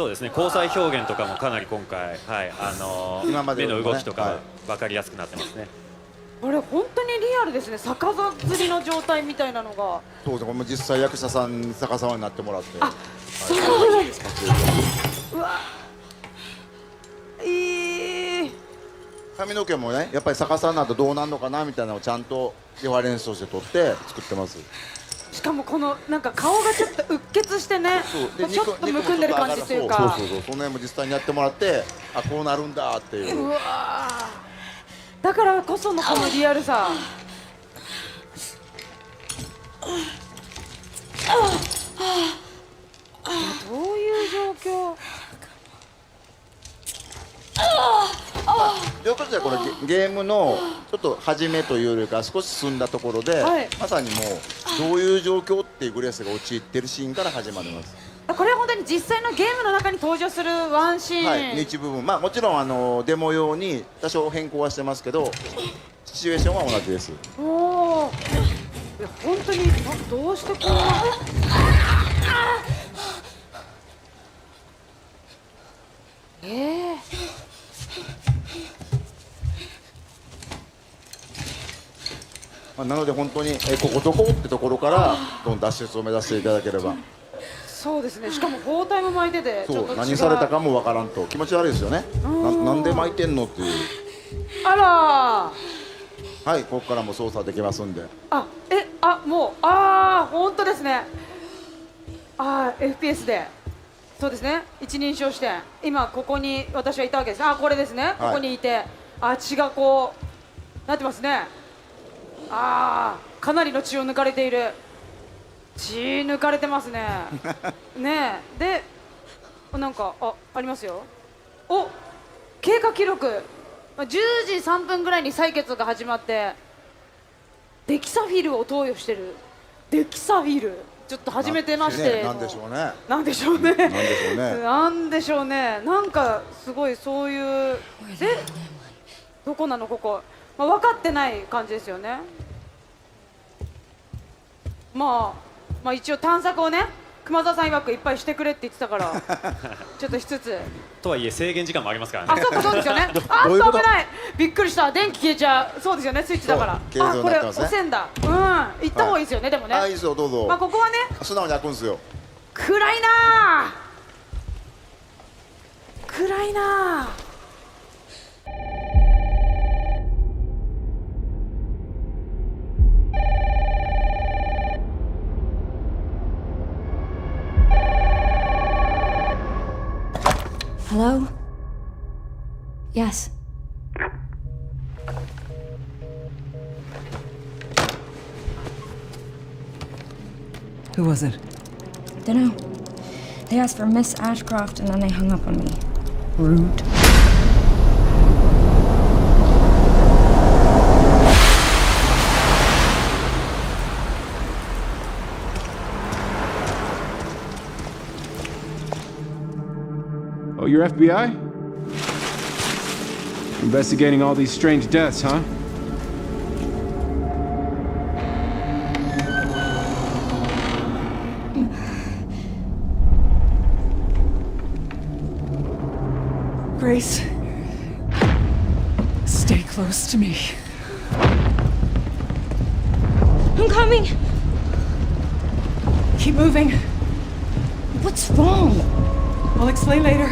そうですね、交際表現とかもかなり今回、はい、今まで目よりもねの動きとか分かりやすくなってますね。これ本当にリアルですね。逆さ釣りの状態みたいなのが。そうですね、これも実際役者さんに逆さまになってもらって、そうなんです。うわ、髪の毛もね、やっぱり逆さになるとどうなるのかなみたいなのをちゃんとリファレンスとして撮って作ってます。しかもこのなんか顔がちょっとうっ血してね、そうでちょっとむくんでる感じっていうか、そうその辺も実際にやってもらって、あ、こうなるんだっていう。うわー、だからこそのこのリアルさ。どういう状況。両方でこのゲームのちょっと始めというよりか少し進んだところで、はい、まさにもうどういう状況っていうグレースが陥ってるシーンから始まります。これは本当に実際のゲームの中に登場するワンシーン、はい、一部分、まあもちろんデモ用に多少変更はしてますけど、シチュエーションは同じです。おお、いや本当にどうしてこんな。なので本当にここどこってところからどんどん脱出を目指していただければ。そうですね。しかも包帯も巻いててちょっと違う。何されたかもわからんと気持ち悪いですよね。なんで巻いてんのっていう。あらはい、ここからも操作できますんで。もう本当ですね。FPS でそうですね。一人称視点、今ここに私はいたわけです。これですね、ここにいて、血がこうなってますね。かなりの血を抜かれている。血抜かれてますね。ねえ、でなんかありますよ。経過記録、10時3分ぐらいに採血が始まって、デキサフィルを投与してる。デキサフィル、ちょっと初めてましてなんでしょうね。なんでしょうね。なんでしょうね。なんでしょうね。なんかすごいそういうどこなのここ、分かってない感じですよね。まあ一応探索をね、熊澤さん曰くいっぱいしてくれって言ってたからちょっとしつつ、とはいえ制限時間もありますからね。そうか、そうですよね。危ない、びっくりした。電気消えちゃう。そうですよね、スイッチだから。これ押せんだ。行った方がいいですよね。でもね、いいですよ、どうぞ。ここはね素直に開くんですよ。暗いな暗いな。Hello? Yes. Who was it? Dunno. They asked for Miss Ashcroft and then they hung up on me. Rude. Oh, you're FBI? Investigating all these strange deaths, huh? Grace, stay close to me. I'm coming! Keep moving. What's wrong? I'll explain later.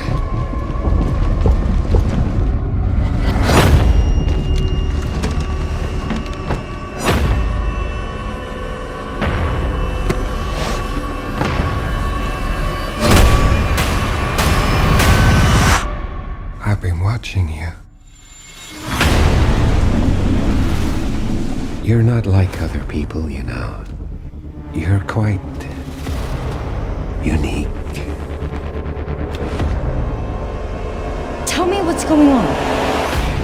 I've been watching you. You're not like other people, you know. You're quite unique. Tell me what's going on.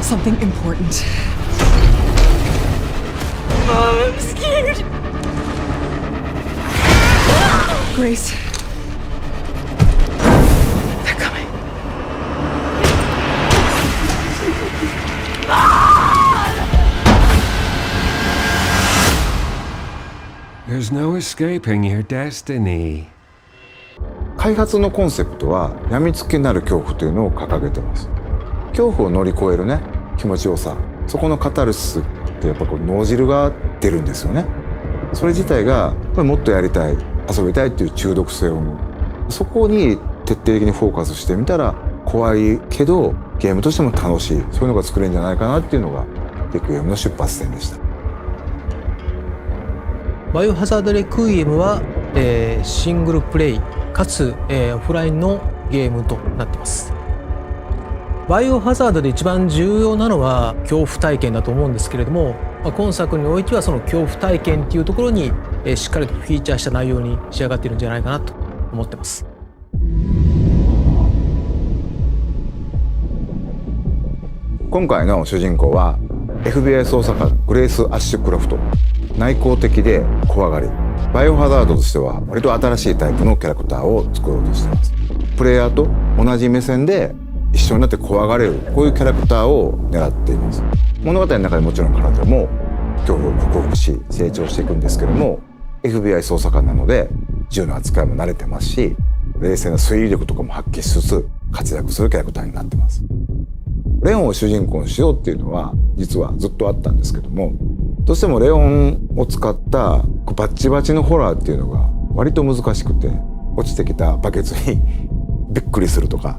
Something important. Mom, I'm scared. Grace. They're coming. There's no escaping your destiny. 開発のコンセプトはやみつきなる恐怖というのを掲げてます。恐怖を乗り越えるね、気持ちよさ、そこのカタルシスってやっぱこう脳汁が出るんですよね。それ自体がもっとやりたい、遊びたいっていう中毒性を生む。そこに徹底的にフォーカスしてみたら、怖いけどゲームとしても楽しい、そういうのが作れるんじゃないかなっていうのがレクイエムの出発点でした。バイオハザードレクイエムは、シングルプレイかつ、オフラインのゲームとなっています。バイオハザードで一番重要なのは恐怖体験だと思うんですけれども、今作においてはその恐怖体験っていうところに、しっかりとフィーチャーした内容に仕上がっているんじゃないかなと思ってます。今回の主人公は FBI 捜査官グレース・アッシュクロフト。内向的で怖がり、バイオハザードとしては割と新しいタイプのキャラクターを作ろうとしています。プレイヤーと同じ目線で一緒になって怖がれる、こういうキャラクターを狙っています。物語の中でもちろん彼女も恐怖を克服し成長していくんですけども、 FBI 捜査官なので銃の扱いも慣れてますし、冷静な推理力とかも発揮しつつ活躍するキャラクターになってます。レオンを主人公にしようっていうのは実はずっとあったんですけども、どうしてもレオンを使ったバッチバチのホラーっていうのが割と難しくて、落ちてきたバケツにびっくりするとか、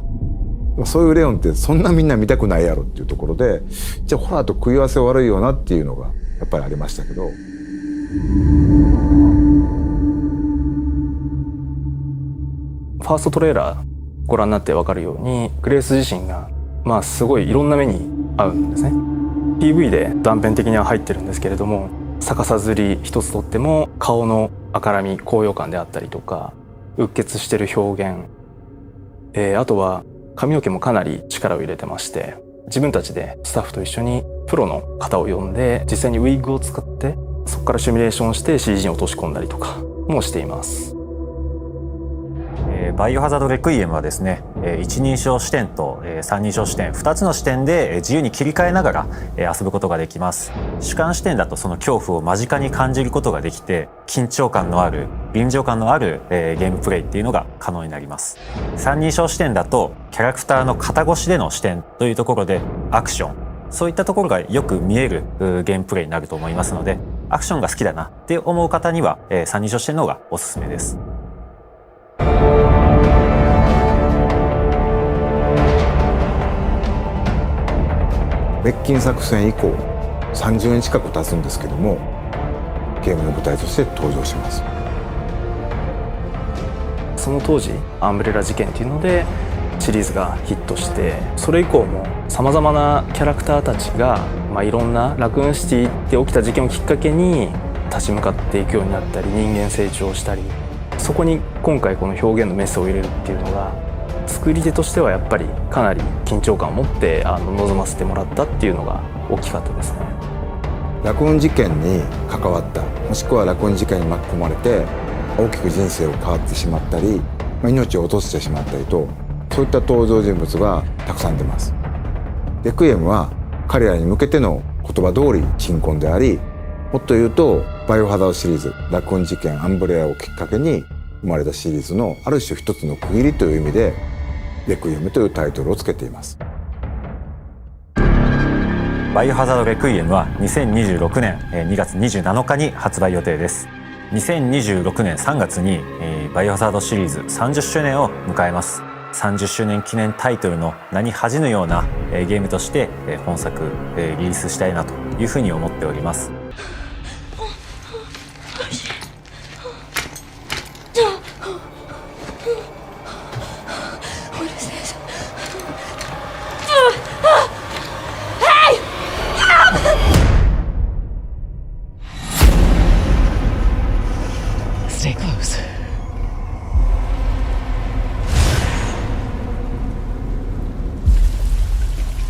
そういうレオンってそんなみんな見たくないやろっていうところで、じゃあホラーと食い合わせ悪いよなっていうのがやっぱりありましたけど、ファーストトレーラーご覧になって分かるように、グレース自身がすごいいろんな目に遭うんですね。 PV で断片的には入ってるんですけれども、逆さずり一つとっても顔の赤らみ、高揚感であったりとか、うっ血してる表現、あとは髪の毛もかなり力を入れてまして、自分たちでスタッフと一緒にプロの方を呼んで実際にウィッグを使ってそこからシミュレーションして CG に落とし込んだりとかもしています。バイオハザードレクイエムはですね、一人称視点と三人称視点2つの視点で自由に切り替えながら遊ぶことができます。主観視点だとその恐怖を間近に感じることができて、緊張感のある臨場感のあるゲームプレイっていうのが可能になります。三人称視点だとキャラクターの肩越しでの視点というところでアクション、そういったところがよく見えるゲームプレイになると思いますので、アクションが好きだなって思う方には三人称視点の方がおすすめです。滅菌作戦以降30年近く経つんですけども、ゲームの舞台として登場します。その当時アンブレラ事件っていうのでシリーズがヒットして、それ以降もさまざまなキャラクターたちが、いろんなラクーンシティで起きた事件をきっかけに立ち向かっていくようになったり、人間成長したり、そこに今回この表現のメスを入れるっていうのが、作り手としてはやっぱりかなり緊張感を持って臨ませてもらったっていうのが大きかったですね。ラクーン事件に関わった、もしくはラクーン事件に巻き込まれて大きく人生を変わってしまったり、命を落としてしまったりと、そういった登場人物がたくさん出ます。レクイエムは彼らに向けての言葉通り鎮魂であり、もっと言うとバイオハザードシリーズ、ラクーン事件、アンブレラをきっかけに生まれたシリーズのある種一つの区切りという意味でレクイエムというタイトルをつけています。バイオハザードレクイエムは2026年2月27日に発売予定です。2026年3月にバイオハザードシリーズ30周年を迎えます。30周年記念タイトルの名に恥じぬようなゲームとして本作リリースしたいなというふうに思っております。Stay close.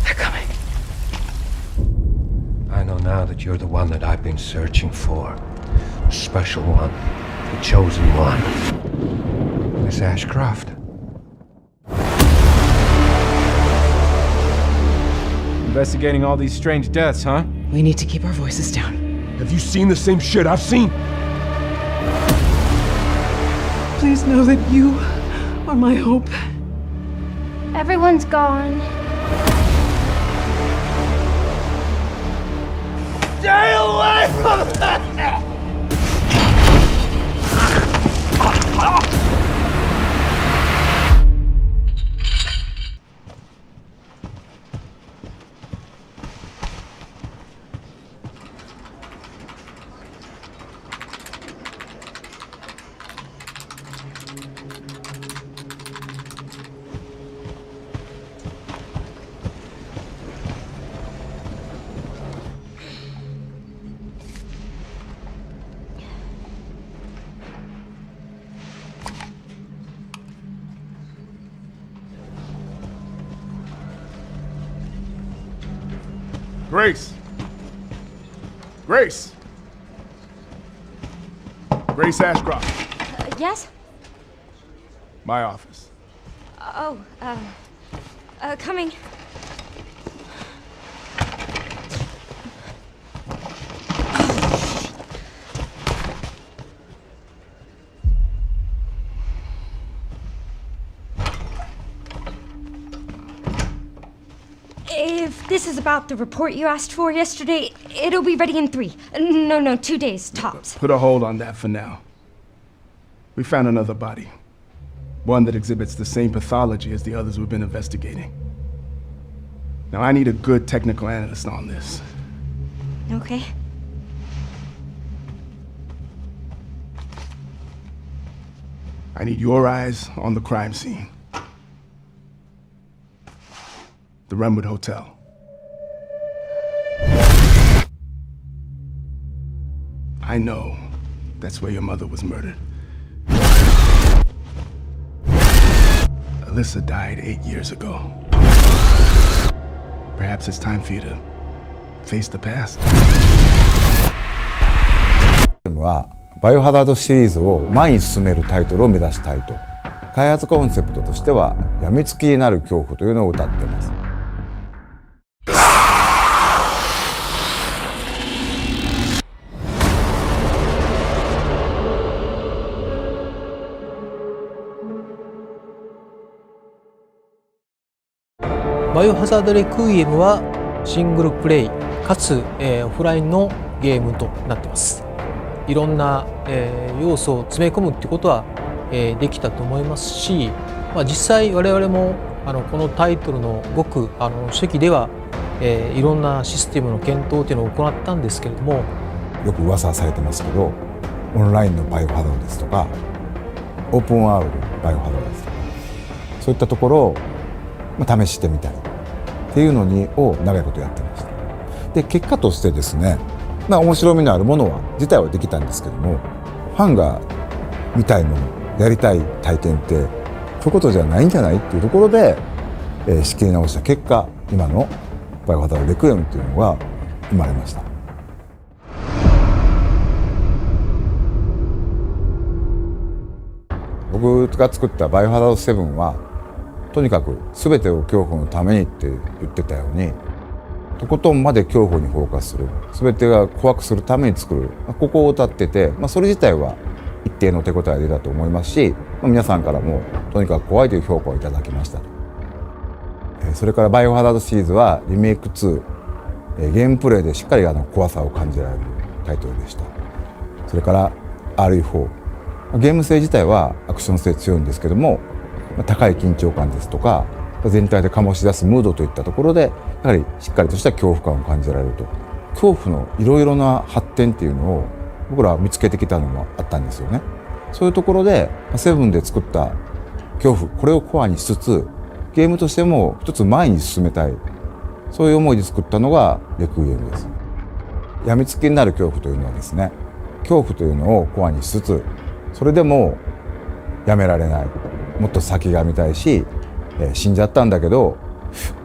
They're coming. I know now that you're the one that I've been searching for. The special one. The chosen one. Miss Ashcroft. Investigating all these strange deaths, huh? We need to keep our voices down. Have you seen the same shit I've seen? Please know that you are my hope. Everyone's gone. Stay away from that! Grace. Grace. Grace Ashcroft. Yes? My office. Oh, coming. If this is about the report you asked for yesterday, it'll be ready in 3. No, 2 days, tops. Put a hold on that for now. We found another body. One that exhibits the same pathology as the others we've been investigating. Now, I need a good technical analyst on this. Okay. I need your eyes on the crime scene. The Renwood Hotel. I know that's where your mother was murdered. Alyssa died 8 years ago. Perhaps it's time for you to face the past. はバイオハザードシリーズを前に進めるタイトルを目指したいと。開発コンセプトとしては病みつきになる恐怖というのを謳っています。バイオハザードレクイエムはシングルプレイかつ、オフラインのゲームとなっています。いろんな、要素を詰め込むってことは、できたと思いますし、実際我々もこのタイトルのごく初期では、いろんなシステムの検討というのを行ったんですけれども、よく噂はされてますけど、オンラインのバイオハザードですとかオープンワールドバイオハザードですとか、そういったところを試してみたりっていうのを長いことやってました。で結果としてですね、面白みのあるもの自体はできたんですけども、ファンが見たいもの、やりたい体験ってそういうことじゃないんじゃないっていうところで、仕切り直した結果、今のバイオハザードレクイエムっていうのが生まれました。僕が作ったバイオハザード7はとにかく全てを恐怖のためにって言ってたように、とことんまで恐怖にフォーカスする、全てが怖くするために作る、ここを謳ってて、それ自体は一定の手応えが出たと思いますし、皆さんからもとにかく怖いという評価をいただきましたと。それからバイオハザードシリーズはリメイク2、ゲームプレイでしっかり怖さを感じられるタイトルでした。それから RE4、ゲーム性自体はアクション性強いんですけども、高い緊張感ですとか全体で醸し出すムードといったところで、やはりしっかりとした恐怖感を感じられると。恐怖のいろいろな発展っていうのを僕らは見つけてきたのもあったんですよね。そういうところでセブンで作った恐怖、これをコアにしつつゲームとしても一つ前に進めたい、そういう思いで作ったのがレクイエムです。病みつきになる恐怖というのはですね、恐怖というのをコアにしつつ、それでもやめられない、もっと先が見たいし、死んじゃったんだけど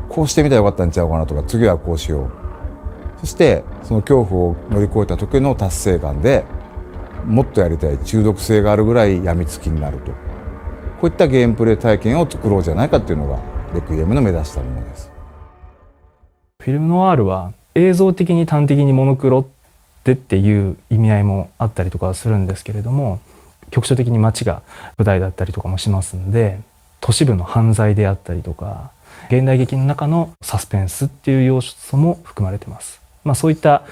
こうしてみたらよかったんちゃうかなとか、次はこうしよう、そしてその恐怖を乗り越えた時の達成感でもっとやりたい、中毒性があるぐらい病みつきになると、こういったゲームプレイ体験を作ろうじゃないかっていうのがレクイエムの目指したものです。フィルムノワールは映像的に端的にモノクロでっていう意味合いもあったりとかするんですけれども、局所的に街が舞台だったりとかもしますんで、都市部の犯罪であったりとか現代劇の中のサスペンスっていう要素も含まれてます。そういった、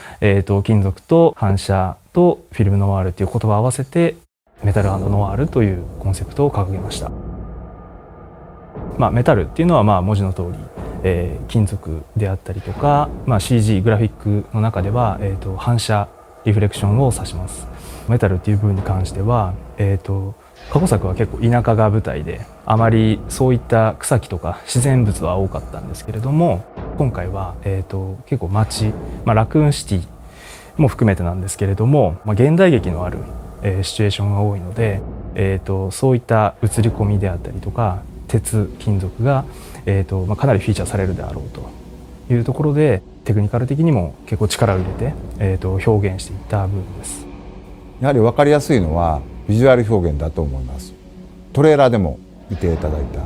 金属と反射とフィルムノワールっていう言葉を合わせてメタル&ノワールというコンセプトを掲げました。メタルっていうのは文字の通り、金属であったりとか、CG グラフィックの中では、反射リフレクションを指します。メタルっていう部分に関しては、過去作は結構田舎が舞台で、あまりそういった草木とか自然物は多かったんですけれども、今回は、結構街、ラクーンシティも含めてなんですけれども、現代劇のある、シチュエーションが多いので、そういった映り込みであったりとか鉄金属が、かなりフィーチャーされるであろうというところで、テクニカル的にも結構力を入れて、表現していった部分です。やはり分かりやすいのはビジュアル表現だと思います。トレーラーでも見ていただいた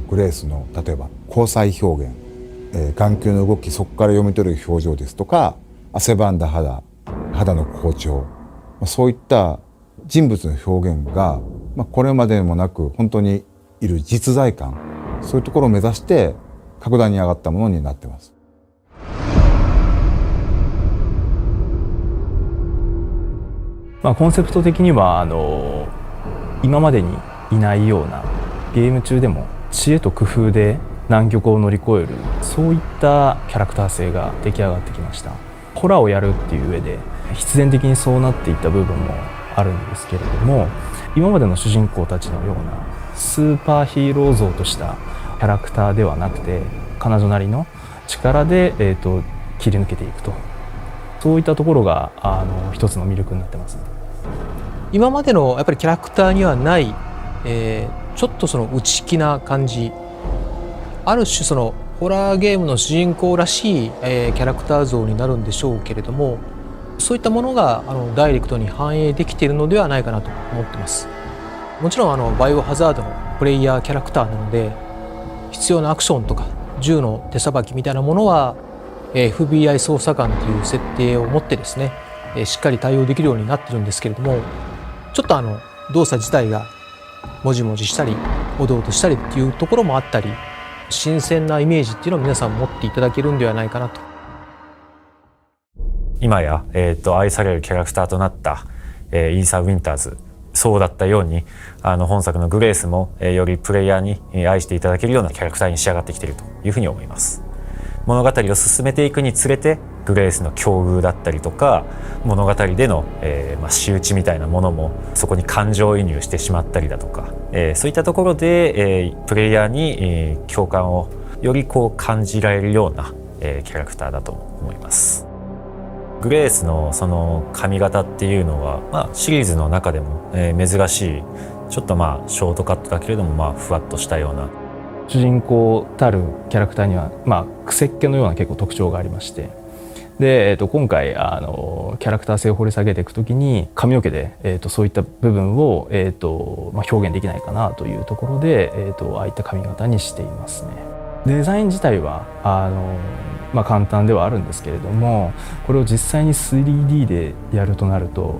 グレースの例えば交際表現、眼球の動き、そこから読み取る表情ですとか、汗ばんだ肌の好調、そういった人物の表現が、これまでもなく本当にいる実在感、そういうところを目指して格段に上がったものになっています。コンセプト的には今までにいないようなゲーム中でも知恵と工夫で難局を乗り越える、そういったキャラクター性が出来上がってきました。ホラーをやるっていう上で必然的にそうなっていった部分もあるんですけれども、今までの主人公たちのようなスーパーヒーロー像としたキャラクターではなくて、彼女なりの力で、切り抜けていくと、そういったところが一つの魅力になってます。今までのやっぱりキャラクターにはない、ちょっとその内気な感じ、ある種そのホラーゲームの主人公らしい、キャラクター像になるんでしょうけれども、そういったものがダイレクトに反映できているのではないかなと思ってます。もちろんバイオハザードのプレイヤーキャラクターなので、必要なアクションとか銃の手さばきみたいなものは FBI 捜査官という設定を持ってですね、しっかり対応できるようになってるんですけれども、ちょっと動作自体がもじもじしたりおどおどしたりっていうところもあったり、新鮮なイメージっていうのを皆さん持っていただけるんではないかなと。今や、愛されるキャラクターとなった、イーサー・ウィンターズ、そうだったように本作のグレースも、よりプレイヤーに愛していただけるようなキャラクターに仕上がってきているというふうに思います。物語を進めていくにつれてグレースの境遇だったりとか、物語での、仕打ちみたいなものもそこに感情移入してしまったりだとか、そういったところで、プレイヤーに、共感をより感じられるような、キャラクターだと思います。グレースのその髪型っていうのは、シリーズの中でも、珍しい、ちょっとショートカットだけれどもふわっとしたような、主人公たるキャラクターには癖っ気のような結構特徴がありまして、で、今回キャラクター性を掘り下げていくときに髪の毛で、そういった部分を、表現できないかなというところで、ああいった髪型にしていますね。デザイン自体は簡単ではあるんですけれども、これを実際に 3D でやるとなると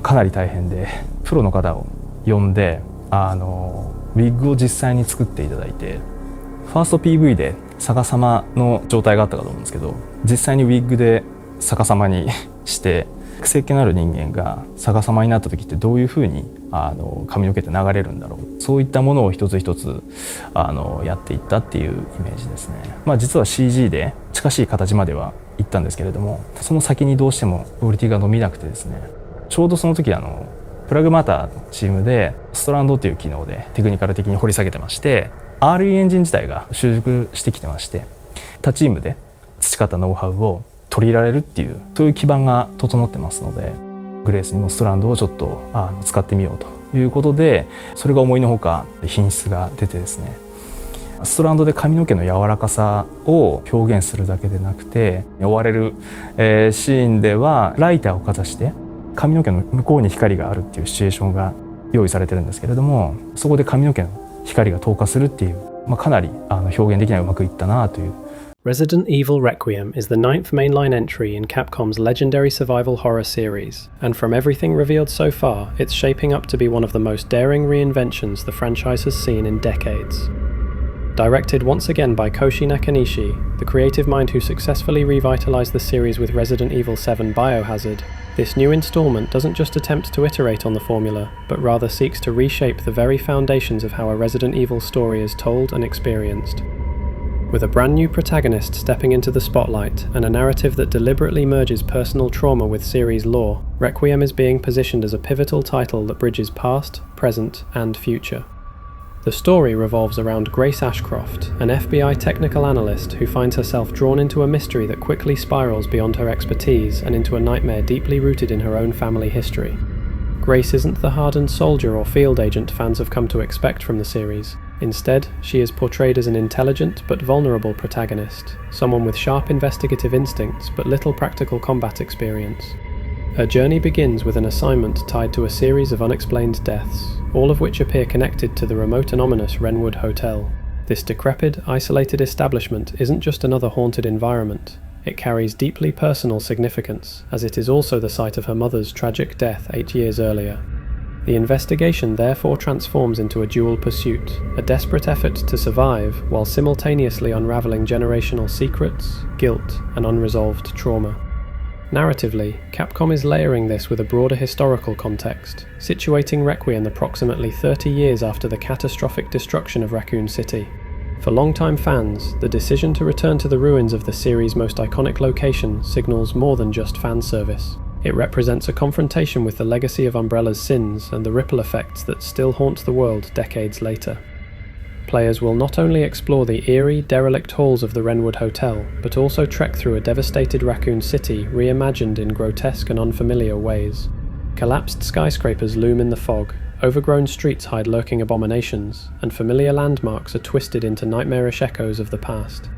かなり大変で、プロの方を呼んでウィッグを実際に作っていただいて、ファースト PV で逆さまの状態があったかと思うんですけど、実際にウィッグで逆さまにして癖っ気のある人間が逆さまになった時ってどういうふうに髪の毛って流れるんだろう、そういったものを一つ一つやっていったっていうイメージですね。実は CG で近しい形までは行ったんですけれども、その先にどうしてもクオリティが伸びなくてですね、ちょうどその時プラグマターのチームでストランドっていう機能でテクニカル的に掘り下げてまして、 RE エンジン自体が習熟してきてまして、他チームで培ったノウハウを取り入れられるっていう、そういう基盤が整ってますので、グレースにもストランドをちょっと使ってみようということで、それが思いのほか品質が出てですね、ストランドで髪の毛の柔らかさを表現するだけでなくて、追われる、シーンではライターをかざして髪の毛の向こうに光があるっていうシチュエーションが用意されてるんですけれども、そこで髪の毛の光が透過するっていう、かなり表現できない、うまくいったなという。Resident Evil Requiem is the 9th mainline entry in Capcom's legendary survival horror series, and from everything revealed so far, it's shaping up to be one of the most daring reinventions the franchise has seen in decades. Directed once again by Koshi Nakanishi, the creative mind who successfully revitalized the series with Resident Evil 7 Biohazard, this new installment doesn't just attempt to iterate on the formula, but rather seeks to reshape the very foundations of how a Resident Evil story is told and experienced. With a brand new protagonist stepping into the spotlight and a narrative that deliberately merges personal trauma with series lore, Requiem is being positioned as a pivotal title that bridges past, present, and future. The story revolves around Grace Ashcroft, an FBI technical analyst who finds herself drawn into a mystery that quickly spirals beyond her expertise and into a nightmare deeply rooted in her own family history. Grace isn't the hardened soldier or field agent fans have come to expect from the series. Instead, she is portrayed as an intelligent but vulnerable protagonist, someone with sharp investigative instincts but little practical combat experience. Her journey begins with an assignment tied to a series of unexplained deaths, all of which appear connected to the remote and ominous Wrenwood Hotel. This decrepit, isolated establishment isn't just another haunted environment. It carries deeply personal significance, as it is also the site of her mother's tragic death 8 years earlier. The investigation therefore transforms into a dual pursuit, a desperate effort to survive while simultaneously unraveling generational secrets, guilt, and unresolved trauma. Narratively, Capcom is layering this with a broader historical context, situating Requiem approximately 30 years after the catastrophic destruction of Raccoon City. For longtime fans, the decision to return to the ruins of the series' most iconic location signals more than just fan service. It represents a confrontation with the legacy of Umbrella's sins and the ripple effects that still haunt the world decades later. Players will not only explore the eerie, derelict halls of the Wrenwood Hotel, but also trek through a devastated Raccoon City reimagined in grotesque and unfamiliar ways. Collapsed skyscrapers loom in the fog, overgrown streets hide lurking abominations, and familiar landmarks are twisted into nightmarish echoes of the past.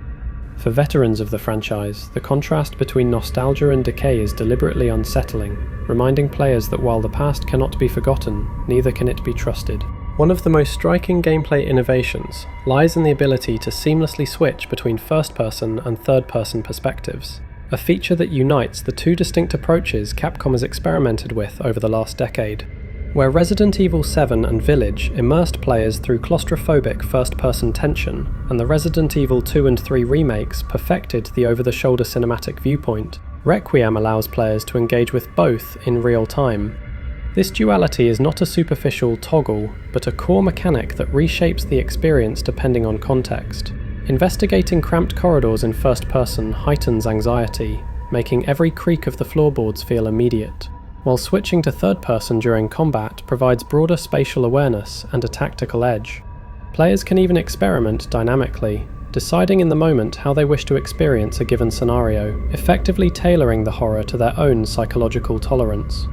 For veterans of the franchise, the contrast between nostalgia and decay is deliberately unsettling, reminding players that while the past cannot be forgotten, neither can it be trusted. One of the most striking gameplay innovations lies in the ability to seamlessly switch between first-person and third-person perspectives, a feature that unites the two distinct approaches Capcom has experimented with over the last decade. Where Resident Evil 7 and Village immersed players through claustrophobic first-person tension, and the Resident Evil 2 and 3 remakes perfected the over-the-shoulder cinematic viewpoint, Requiem allows players to engage with both in real time. This duality is not a superficial toggle, but a core mechanic that reshapes the experience depending on context. Investigating cramped corridors in first person heightens anxiety, making every creak of the floorboards feel immediate, while switching to third person during combat provides broader spatial awareness and a tactical edge. Players can even experiment dynamically, deciding in the moment how they wish to experience a given scenario, effectively tailoring the horror to their own psychological tolerance.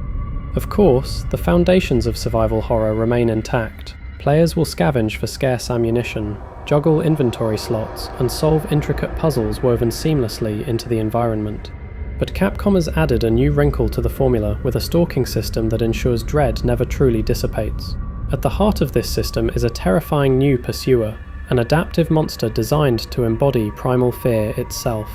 Of course, the foundations of survival horror remain intact. Players will scavenge for scarce ammunition, juggle inventory slots, and solve intricate puzzles woven seamlessly into the environment. But Capcom has added a new wrinkle to the formula with a stalking system that ensures dread never truly dissipates. At the heart of this system is a terrifying new pursuer, an adaptive monster designed to embody primal fear itself.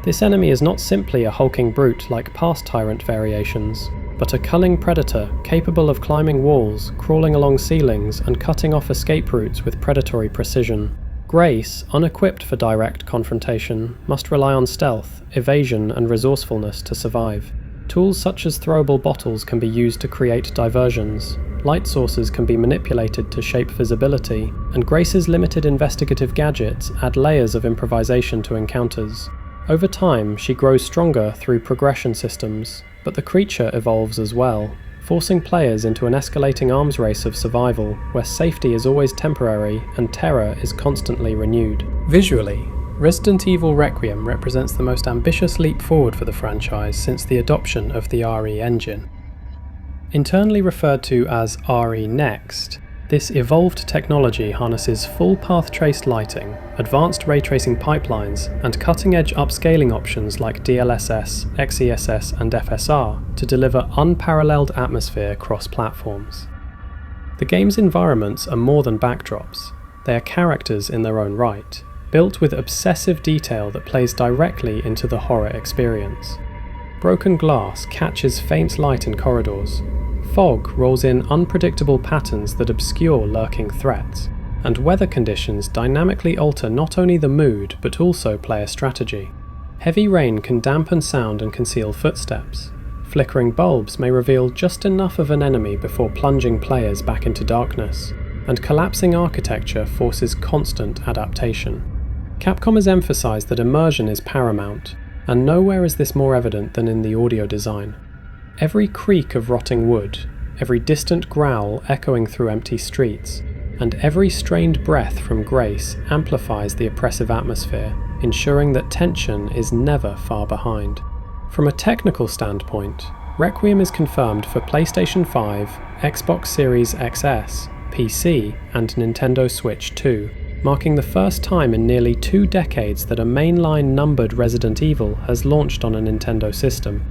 This enemy is not simply a hulking brute like past tyrant variations, but a cunning predator capable of climbing walls, crawling along ceilings, and cutting off escape routes with predatory precision. Grace, unequipped for direct confrontation, must rely on stealth, evasion, and resourcefulness to survive. Tools such as throwable bottles can be used to create diversions, light sources can be manipulated to shape visibility, and Grace's limited investigative gadgets add layers of improvisation to encounters. Over time, she grows stronger through progression systems, but the creature evolves as well, forcing players into an escalating arms race of survival, where safety is always temporary and terror is constantly renewed. Visually, Resident Evil Requiem represents the most ambitious leap forward for the franchise since the adoption of the RE engine. Internally referred to as RE Next, this evolved technology harnesses full path traced lighting, advanced ray tracing pipelines, and cutting-edge upscaling options like DLSS, XESS, and FSR to deliver unparalleled atmosphere cross-platforms. The game's environments are more than backdrops. They are characters in their own right, built with obsessive detail that plays directly into the horror experience. Broken glass catches faint light in corridors. Fog rolls in unpredictable patterns that obscure lurking threats, and weather conditions dynamically alter not only the mood but also player strategy. Heavy rain can dampen sound and conceal footsteps. Flickering bulbs may reveal just enough of an enemy before plunging players back into darkness, and collapsing architecture forces constant adaptation. Capcom has emphasized that immersion is paramount, and nowhere is this more evident than in the audio design. Every creak of rotting wood, every distant growl echoing through empty streets, and every strained breath from Grace amplifies the oppressive atmosphere, ensuring that tension is never far behind. From a technical standpoint, Requiem is confirmed for PlayStation 5, Xbox Series XS, PC, and Nintendo Switch 2, marking the first time in nearly 2 decades that a mainline numbered Resident Evil has launched on a Nintendo system.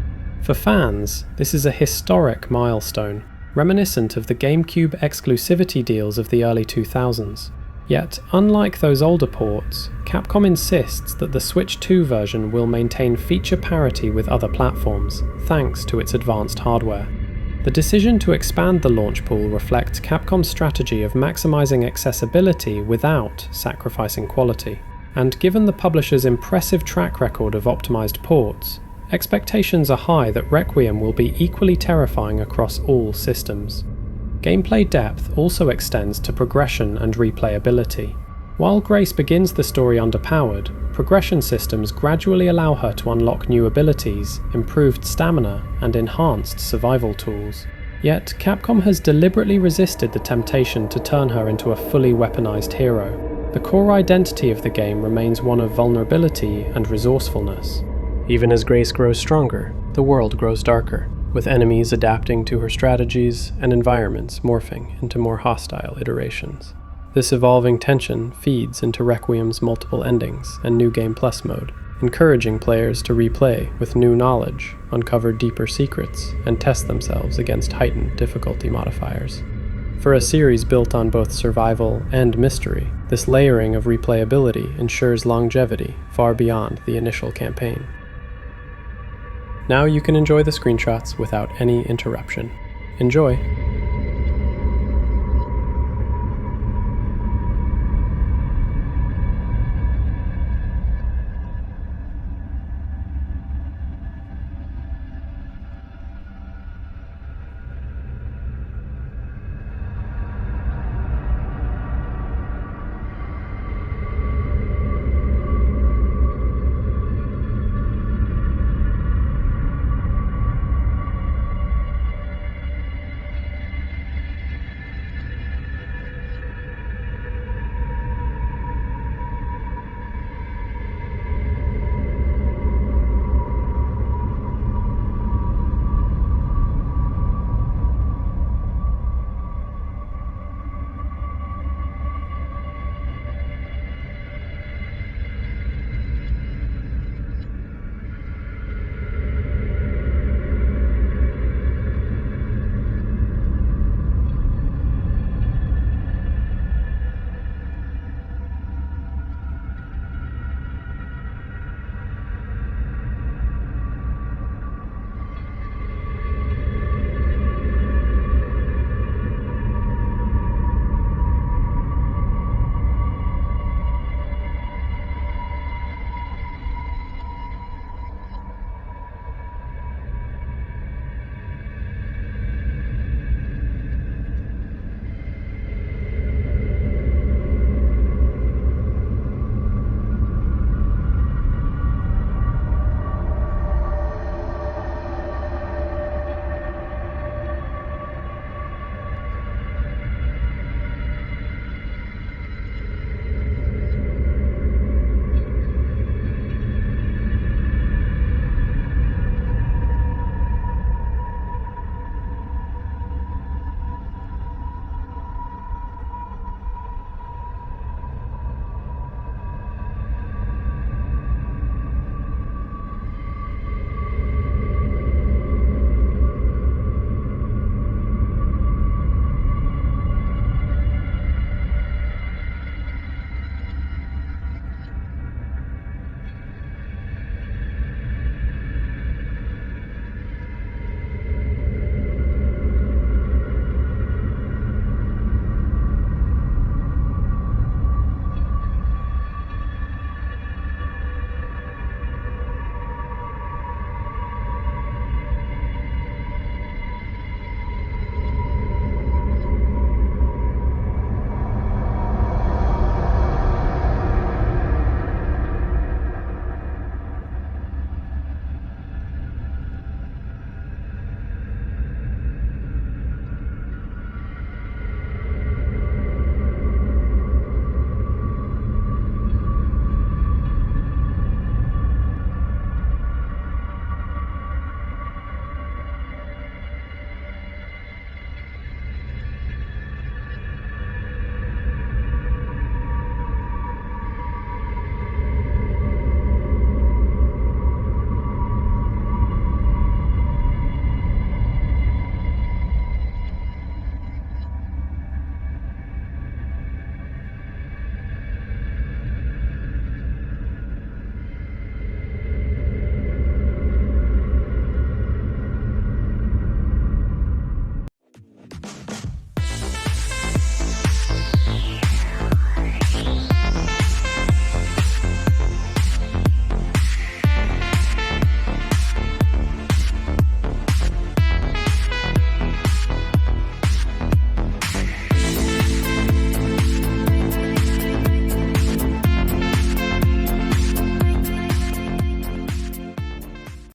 For fans, this is a historic milestone, reminiscent of the GameCube exclusivity deals of the early 2000s. Yet, unlike those older ports, Capcom insists that the Switch 2 version will maintain feature parity with other platforms, thanks to its advanced hardware. The decision to expand the launch pool reflects Capcom's strategy of maximizing accessibility without sacrificing quality. And given the publisher's impressive track record of optimized ports, expectations are high that Requiem will be equally terrifying across all systems. Gameplay depth also extends to progression and replayability. While Grace begins the story underpowered, progression systems gradually allow her to unlock new abilities, improved stamina, and enhanced survival tools. Yet, Capcom has deliberately resisted the temptation to turn her into a fully weaponized hero. The core identity of the game remains one of vulnerability and resourcefulness. Even as Grace grows stronger, the world grows darker, with enemies adapting to her strategies and environments morphing into more hostile iterations. This evolving tension feeds into Requiem's multiple endings and New Game Plus mode, encouraging players to replay with new knowledge, uncover deeper secrets, and test themselves against heightened difficulty modifiers. For a series built on both survival and mystery, this layering of replayability ensures longevity far beyond the initial campaign. Now you can enjoy the screenshots without any interruption. Enjoy!